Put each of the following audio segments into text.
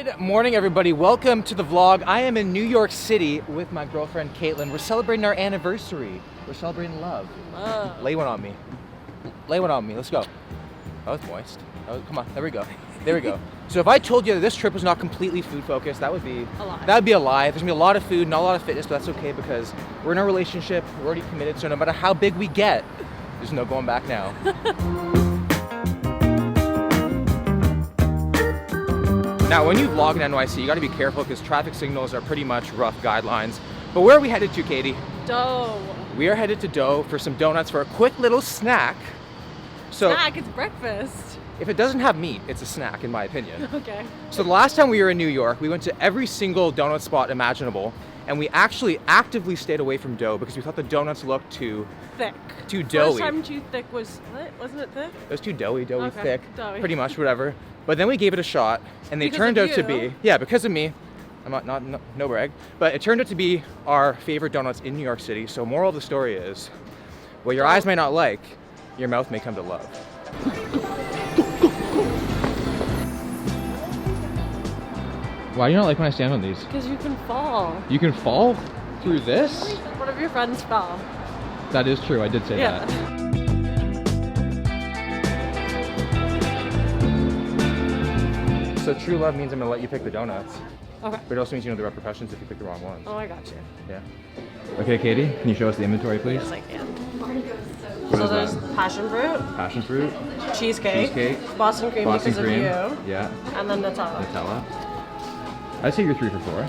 Good morning, everybody. Welcome to the vlog. I am in New York City with my girlfriend, Caitlin. We're celebrating our anniversary. We're celebrating love. Lay one on me. Lay one on me. Let's go. Oh, it's moist. Oh, come on. There we go. There we go. So if I told you that this trip was not completely food focused, that would be a lie. That would be a lie. There's gonna be a lot of food, not a lot of fitness, but that's okay because we're in a relationship. We're already committed. So no matter how big we get, there's no going back now. Now, when you vlog in NYC, you got to be careful because traffic signals are pretty much rough guidelines. But where are we headed to, Katie? Dough. We are headed to Dough for some donuts for a quick little snack. So, Snack, it's breakfast. if it doesn't have meat, it's a snack, in my opinion. Okay. So the last time we were in New York, we went to every single donut spot imaginable, and we actually actively stayed away from Dough because we thought the donuts looked too Thick. doughy. First time too thick was, wasn't it thick? It was too doughy, Okay, thick, doughy. pretty much, whatever. But then we gave it a shot, and they Because turned of out to you. be, yeah, because of me. I'm not no brag, but it turned out to be our favorite donuts in New York City. So moral of the story is, what your eyes may not like, your mouth may come to love. Why do you not like when I stand on these? Because you can fall. You can fall through this? One of your friends fell. That is true, I did say Yeah. that. So true love means I'm gonna let you pick the donuts. Okay. But it also means you know the repercussions if you pick the wrong ones. Oh, I got you. Yeah. Okay, Katie, can you show us the inventory, please? Yes, I can. What So is there's that? passion fruit, Passion fruit, cheesecake, cheesecake, Boston cream Boston because cream, of you, yeah, and then Nutella. Nutella. I'd say you're 3 for 4.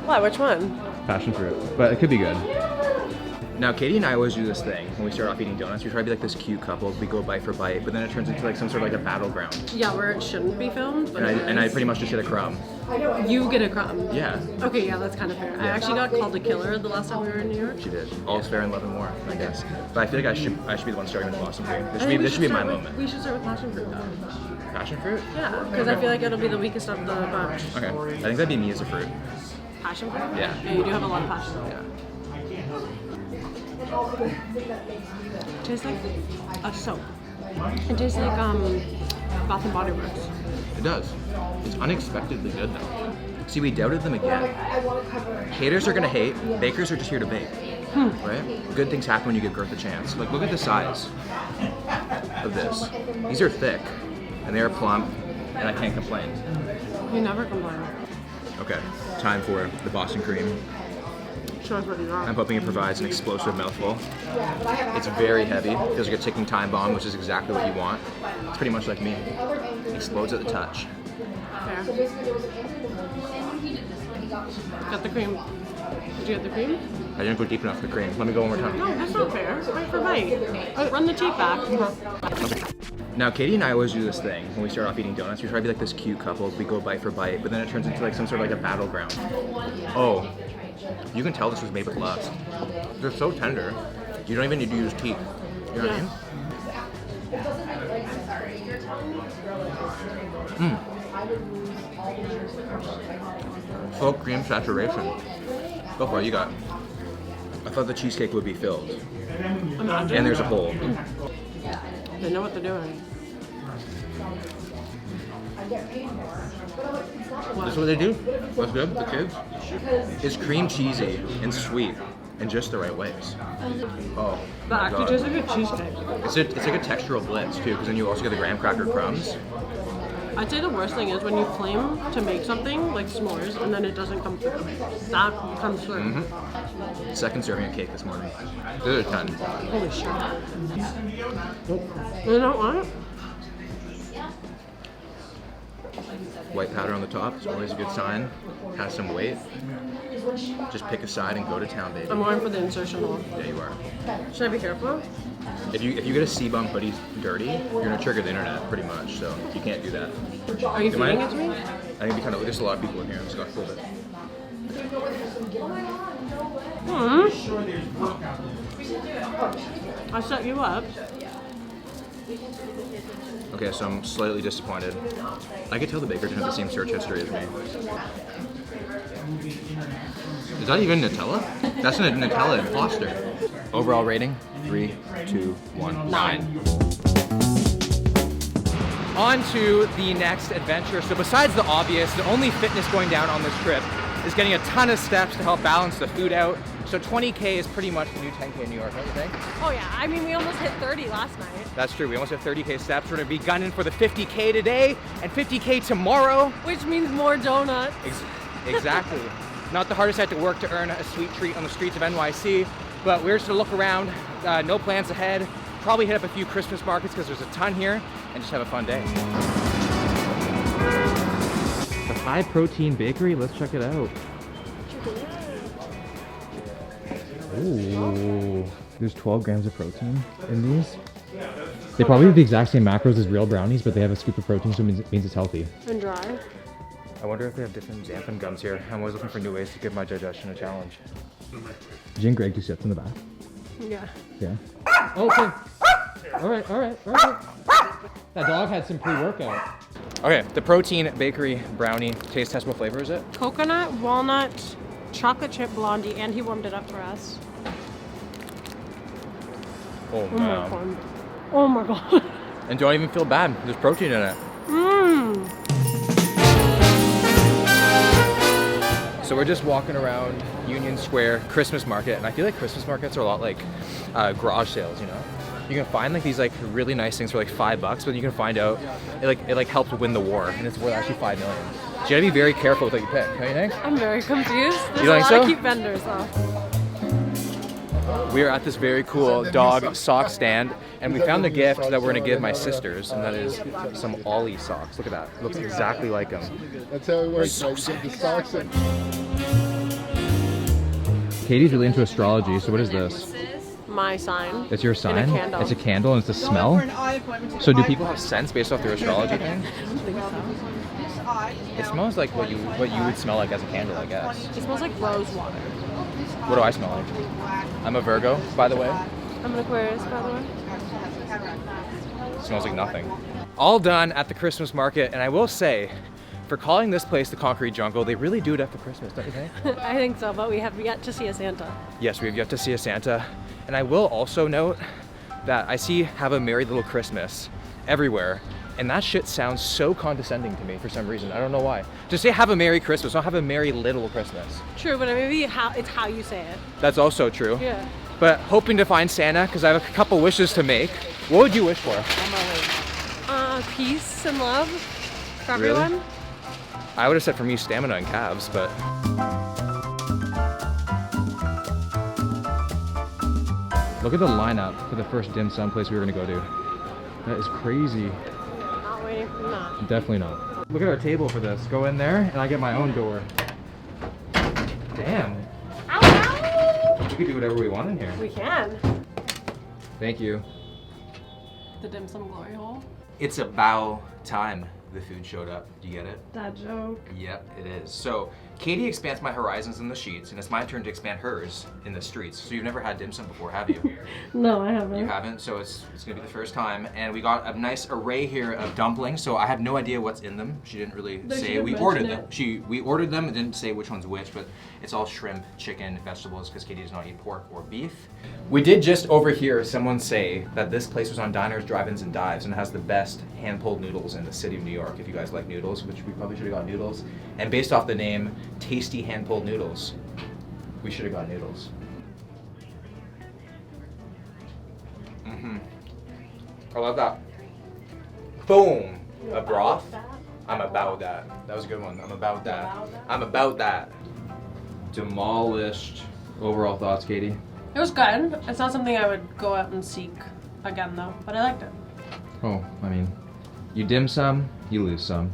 Why? Which one? Passion fruit, but it could be good. Now, Katie and I always do this thing when we start off eating donuts. We try to be like this cute couple. We go bite for bite, but then it turns into like some sort of like a battleground. Yeah, where it shouldn't be filmed, but And I pretty much just get a crumb. you get a crumb. Yeah, Okay, yeah, that's kind of fair. I actually got called a killer the last time we were in New York. she did. All's fair in love and war, I guess. But I feel like I should be the one starting with Boston cream. I think we This should be my start with- moment. We should start with passion fruit though. Passion fruit? Yeah, because I feel like it'll be the weakest of the bunch. Okay, I think that'd be me as a fruit. Passion fruit? Yeah. You do have a lot of passion. Yeah. Tastes like a soap. It tastes like Bath and Body Works. It does. It's unexpectedly good though. See, we doubted them again. Haters are gonna hate. Bakers are just here to bake. Right? Good things happen when you give growth a chance. Like, look at the size of this. These are thick, and they are plump, and I can't complain. You never complain. Okay, time for the Boston cream. Show us what you got. I'm hoping it provides an explosive mouthful. It's very heavy. Feels like a ticking time bomb, which is exactly what you want. It's pretty much like me. Explodes at the touch. Fair. Got the cream. Did you get the cream? I didn't go deep enough in the cream. Let me go one more time. No, that's not fair. Bite for bite. Run the tape back. Now, Katie and I always do this thing when we start off eating donuts. We try to be like this cute couple. We go bite for bite, but then it turns into like some sort of like a battleground. Oh, you can tell this was made with love. They're so tender. You don't even need to use teeth. You know what I mean? Full cream saturation. Go for it, you got it. I thought the cheesecake would be filled. Imagine. And there's a hole. They know what they're doing. That's what they do. That's good, the kids. It's cream cheesy and sweet in just the right ways. Oh, That my actually God. tastes like a cheesecake. It's like a textural blitz too, because then you also get the graham cracker crumbs. I'd say the worst thing is when you claim to make something like s'mores and then it doesn't come through. That comes through. Second serving of cake this morning. Good 10. Holy shit. You know what? White powder on the top is always a good sign. Has some weight. Just pick a side and go to town, baby. I'm going for the insertion hole. Yeah, you are. Should I be careful? If you get a C-bump hoodie dirty, you're gonna trigger the internet pretty much. So you can't do that. Are you Am I? feeding it to me? I think it'd be kind of. There's a lot of people in here. I'm just gonna hold it. I set you up. Okay, so I'm slightly disappointed. I could tell the baker didn't have the same search history as me. Is that even Nutella? That's a Nutella imposter. Overall rating, 3, 2, 1, 9. on to the next adventure. So besides the obvious, the only fitness going down on this trip is getting a ton of steps to help balance the food out. So 20K is pretty much the new 10K in New York, don't you think? Oh yeah, I mean, we almost hit 30 last night. That's true, we almost have 30K steps. We're gonna be gunning for the 50K today and 50K tomorrow. Which means more donuts. Exactly. Not the hardest side to work to earn a sweet treat on the streets of NYC, but we're just gonna look around, no plans ahead, probably hit up a few Christmas markets because there's a ton here, and just have a fun day. The High Protein Bakery, let's check it out. Ooh, there's 12 grams of protein in these. They probably have the exact same macros as real brownies, but they have a scoop of protein, so it means it's healthy. And dry. I wonder if they have different xanthan gums here. I'm always looking for new ways to give my digestion a challenge. Did you and Greg do sit in the back? Yeah. Yeah. Okay. All right. That dog had some pre-workout. Okay, the Protein Bakery brownie. Taste test, what flavor is it? Coconut, walnut, chocolate chip blondie, and he warmed it up for us. Oh, Oh my god. Oh my god. And don't even feel bad. There's protein in it. Mmm. So we're just walking around Union Square Christmas market, and I feel like Christmas markets are a lot like garage sales, you know? You can find like these like really nice things for like $5, but you can find out it helps win the war, and it's worth actually $5 million. So you gotta be very careful with what you pick, don't you think? I'm very confused. There's You don't a lot think of so? cute vendors though. We are at this very cool dog sock stand, and we found the gift that we're gonna give my sisters, and that is some Ollie socks. Look at that. It looks exactly like them. That's how it works. Right? You get the socks in. Katie's really into astrology, so what is this? My sign. It's your sign? In a candle. It's a candle and it's a smell? So do people have sense based off their astrology thing? It smells like what you would smell like as a candle, I guess. It smells like rose water. What do I smell like? I'm a Virgo, by the way. I'm an Aquarius, by the way. It smells like nothing. All done at the Christmas market, and I will say, for calling this place the Concrete Jungle, they really do it after Christmas, don't you think? I think so, but we have yet to see a Santa. Yes, we have yet to see a Santa. And I will also note that I see Have a Merry Little Christmas everywhere. And that shit sounds so condescending to me for some reason. I don't know why. Just say Have a Merry Christmas, not Have a Merry Little Christmas. True, but maybe it's how you say it. That's also true. Yeah. But hoping to find Santa, because I have a couple wishes to make. What would you wish for? Peace and love for Really? everyone. I would have said for me stamina and calves, but... Look at the lineup for the first dim sum place we were gonna go to. That is crazy. Not waiting for that. Definitely not. Look at our table for this. Go in there and I get my own door. Damn. Ow, ow! We can do whatever we want in here. We can. Thank you. The dim sum glory hole. It's about time the food showed up. Do you get it? That joke. Yep, it is. So Katie expands my horizons in the sheets, and it's my turn to expand hers in the streets. So you've never had dim sum before, have you? No, I haven't. You haven't, so it's gonna be the first time. And we got a nice array here of dumplings, so I have no idea what's in them. She didn't really They say. should We mention ordered it. them. We ordered them and didn't say which one's which, but it's all shrimp, chicken, vegetables, because Katie does not eat pork or beef. We did just overhear someone say that this place was on Diners, Drive-Ins, and Dives, and it has the best hand-pulled noodles in the city of New York, if you guys like noodles, which we probably should have got noodles. And based off the name, Tasty Hand-Pulled Noodles, we should have got noodles. I love that. Boom! A broth. I'm about that. That was a good one. I'm about that. I'm about that. Demolished. Overall thoughts, Katie? It was good. It's not something I would go out and seek again though, but I liked it. Oh, I mean, you dim some, you lose some.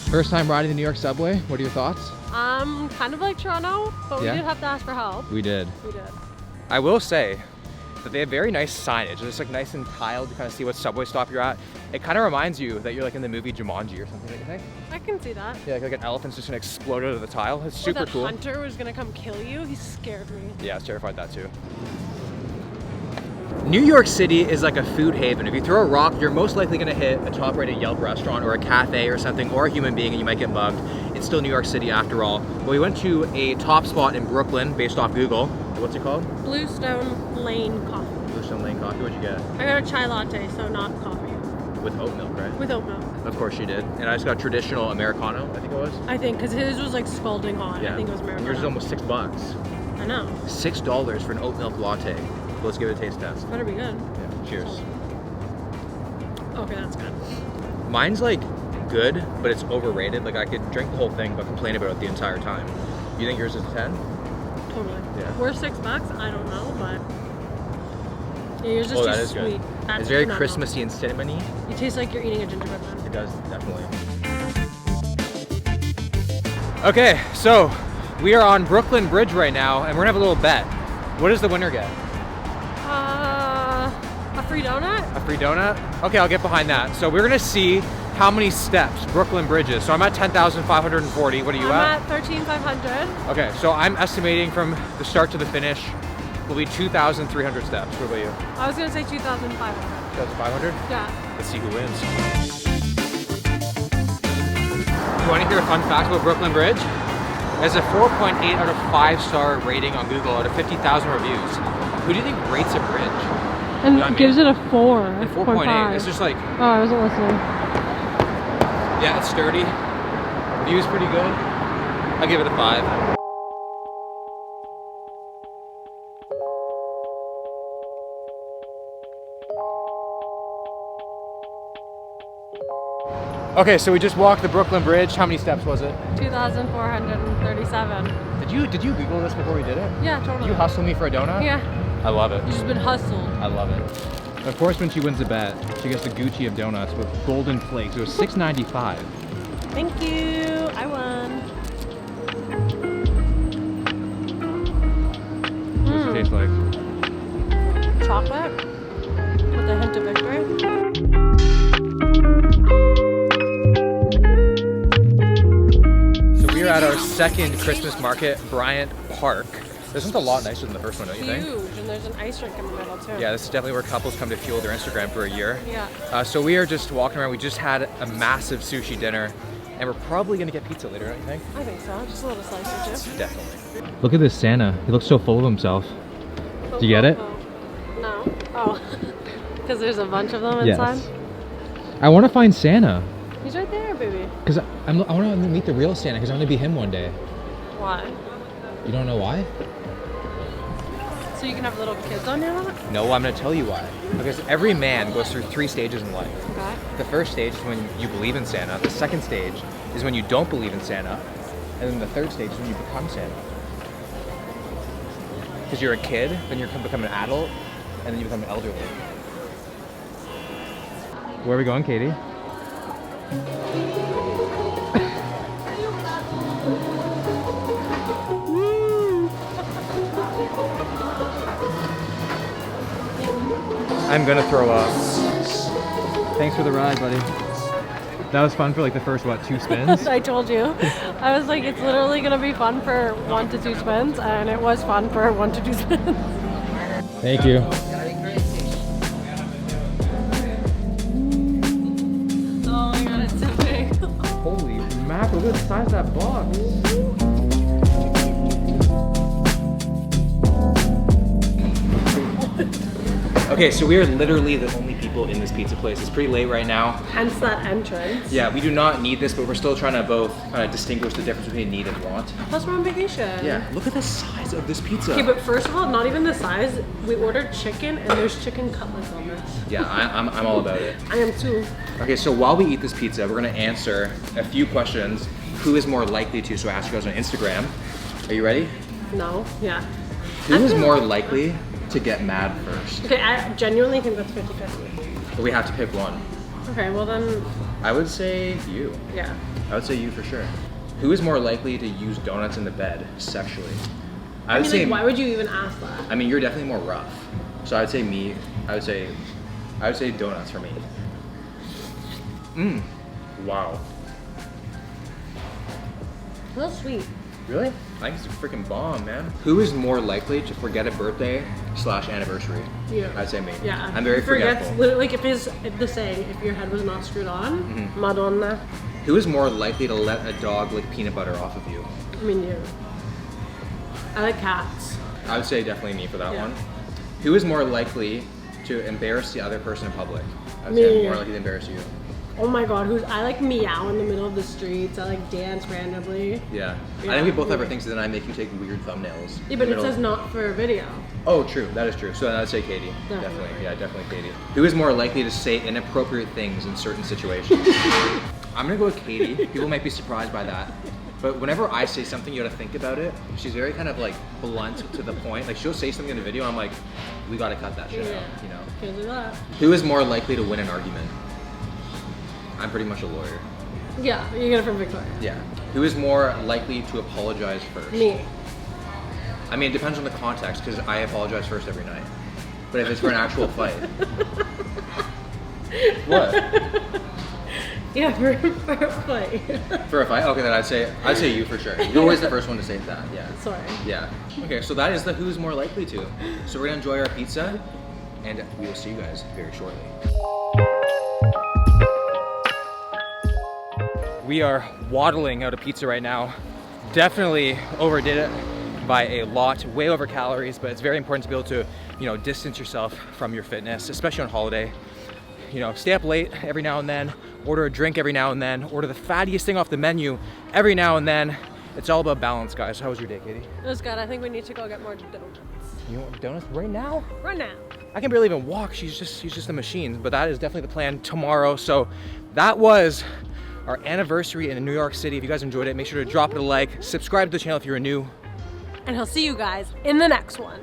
First time riding the New York subway, what are your thoughts? Kind of like Toronto, but we Yeah? did have to ask for help. We did. We did. I will say that they have very nice signage. It's like nice and tiled to kind of see what subway stop you're at. It kind of reminds you that you're like in the movie Jumanji or something, don't you think? I can see that. Yeah, like an elephant's just gonna explode out of the tile. It's Or super that cool. hunter was gonna come kill you. He scared me. Yeah, I was terrified of that too. New York City is like a food haven. If you throw a rock, you're most likely gonna hit a top-rated Yelp restaurant or a cafe or something, or a human being, and you might get mugged. It's still New York City after all. But we went to a top spot in Brooklyn based off Google. What's it called? Bluestone Lane Coffee. Bluestone Lane Coffee. What'd you get? I got a chai latte, so not coffee. With oat milk, right? With oat milk. Of course you did. And I just got traditional Americano, I think it was. I think, because his was like scalding hot. Yeah. I think it was And Americano. yours is almost $6. I know. $6 for an oat milk latte. Let's give it a taste test. Better be good. Yeah. Cheers. Okay, that's good. Mine's like good, but it's overrated. Like I could drink the whole thing, but complain about it the entire time. You think yours is a 10? Totally. Yeah. Worth $6? I don't know, but yeah, yours is Oh, too that is sweet. good. That's It's very phenomenal. Christmassy and cinnamony. You taste like you're eating a gingerbread man. It does, definitely. Okay, so we are on Brooklyn Bridge right now, and we're gonna have a little bet. What does the winner get? A free donut? A free donut? Okay, I'll get behind that. So we're gonna see how many steps Brooklyn Bridge is. So I'm at 10,540. What are you I'm at 13,500. Okay, so I'm estimating from the start to the finish will be 2,300 steps. What about you? I was gonna say 2,500. 2,500? Yeah. Let's see who wins. You want to hear a fun fact about Brooklyn Bridge? It has a 4.8 out of 5-star rating on Google out of 50,000 reviews. Who do you think rates a bridge? And You know what I gives mean? it a 4. And 4.8. It's just like, Oh, I wasn't listening. yeah, it's sturdy. View's pretty good. I'll give it a 5. Okay, so we just walked the Brooklyn Bridge. How many steps was it? 2,437. Did you Google this before we did it? Yeah, totally. Did you hustle me for a donut? Yeah. I love it. You've just been hustled. I love it. Of course, when she wins the bet, she gets the Gucci of donuts with golden flakes. It was $6.95. Thank you. I won. What's it taste like? Chocolate with a hint of victory. So we're at our second Christmas market, Bryant Park. This one's a lot nicer than the first one, don't you think? Huge, and there's an ice rink in the middle too. Yeah, this is definitely where couples come to fuel their Instagram for a year. Yeah. So we are just walking around. We just had a massive sushi dinner, and we're probably gonna get pizza later, don't you think? I think so. Just a little slice or two. Definitely. Look at this Santa. He looks so full of himself. Do you get it? No. Oh. Because there's a bunch of them inside? Yes. I want to find Santa. He's right there, baby. Because I want to meet the real Santa, because I want to be him one day. Why? You don't know why? So you can have little kids on your lap? No, I'm going to tell you why. Because every man goes through 3 stages in life. Okay. The first stage is when you believe in Santa. The second stage is when you don't believe in Santa. And then the third stage is when you become Santa. Because you're a kid, then you become an adult, and then you become an elderly. Where are we going, Katie? I'm gonna throw up. Thanks for the ride, buddy. That was fun for like the first, what, 2 spins? I told you. I was like, it's literally gonna be fun for 1 to 2 spins, and it was fun for 1 to 2 spins. Thank you. Oh my god, it's so big. Holy mackerel, look at the size of that box. Okay, so we are literally the only people in this pizza place. It's pretty late right now. Hence that entrance. Yeah, we do not need this, but we're still trying to both kind of distinguish the difference between need and want. Plus we're on vacation. Yeah, look at the size of this pizza. Okay, but first of all, not even the size. We ordered chicken, and there's chicken cutlets on this. Yeah, I'm all about it. I am too. Okay, so while we eat this pizza, we're gonna answer a few questions. Who is more likely to? So I asked you guys on Instagram. Are you ready? No. Yeah. Who is more likely to get mad first? Okay, I genuinely think that's 50-50. But we have to pick one. Okay, well then, I would say you. yeah. I would say you for sure. Who is more likely to use donuts in the bed sexually? I mean, like, why would you even ask that? I mean, you're definitely more rough. So I would say me. I would say donuts for me. Wow. A little sweet. Really? I think it's a freaking bomb, man. Who is more likely to forget a birthday/anniversary? You. I'd say me. Yeah. I'm very Forgets, forgetful. literally, like if the saying, if your head was not screwed on, Madonna. Who is more likely to let a dog lick peanut butter off of you? I mean, you. I like cats. I would say definitely me for that Yeah. one. Who is more likely to embarrass the other person in public? I would Me. say I'm more likely to embarrass you. Oh my god, I like meow in the middle of the streets. I like dance randomly. Yeah. Yeah. I think we both have our things that I make you take weird thumbnails. Yeah, in but the it middle. says not for video. Oh, true. That is true. So then I'd say Katie. Definitely. Yeah, definitely Katie. Who is more likely to say inappropriate things in certain situations? I'm gonna go with Katie. People might be surprised by that. But whenever I say something, you gotta think about it. She's very kind of like blunt to the point. Like she'll say something in the video, I'm like, we gotta cut that shit out, you know? Can't do that. Who is more likely to win an argument? I'm pretty much a lawyer. Yeah, you get it from Victoria. Yeah. Who is more likely to apologize first? Me. I mean, it depends on the context, because I apologize first every night. But if it's for an actual fight. What? Yeah, for a fight. For a fight? Okay, then I'd say you for sure. You're always the first one to say that, yeah. Sorry. Yeah. Okay, so that is the who's more likely to. So we're gonna enjoy our pizza, and we will see you guys very shortly. We are waddling out of pizza right now. Definitely overdid it by a lot, way over calories, but it's very important to be able to, you know, distance yourself from your fitness, especially on holiday. You know, stay up late every now and then, order a drink every now and then, order the fattiest thing off the menu every now and then. It's all about balance, guys. How was your day, Katie? It was good. I think we need to go get more donuts. You want donuts right now? Right now. I can barely even walk. She's just a machine, but that is definitely the plan tomorrow. So that was our anniversary in New York City. If you guys enjoyed it, make sure to drop it a like, subscribe to the channel if you're new. And he'll see you guys in the next one.